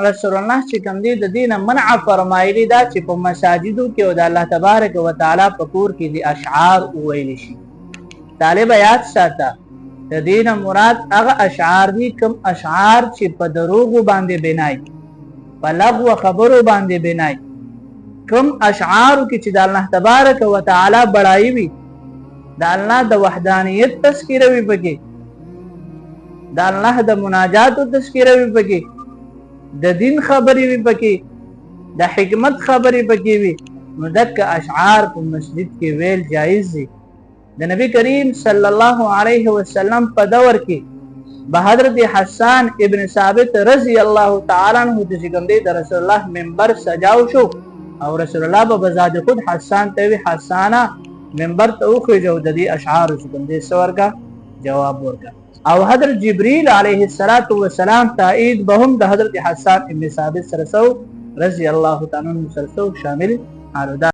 رسول الله چې کوم دی د دینه منع فرمایلی دا چې په مساجدو کې او د الله تبارک وتعالى په کور کې د اشعار وویل شي. طالب یاد ساته د دینه مراد هغه اشعار دي کوم اشعار چې په دروغ باندې بنای په لغو خبرو باندې بنای کوم اشعار کې چې د الله تبارک وتعالى بڑای وي د الله د وحدانیت تذکره وي پکې د الله د مناجات تذکره وي پکې د دین خبرې وي پکې د حکمت خبرې پکې وي نو دک اشعار په مسجد کې ویل جایز دي. د نبی کریم صلی الله علیه وسلم په دور کې به حضرت حسان ابن ثابت رضی الله تعالی عنہ د څنګه د رسول الله منبر سجاو شو او رسول الله به بذات خود حسان ته وی حسانا منبر ته وخجو د دې اشعار څنګه سورګه جواب ورکړه او حضرت جبريل عليه السلام تایید به هم د حضرت حسان ابن ثابت سره رضی الله تعالی عنہ سره شامل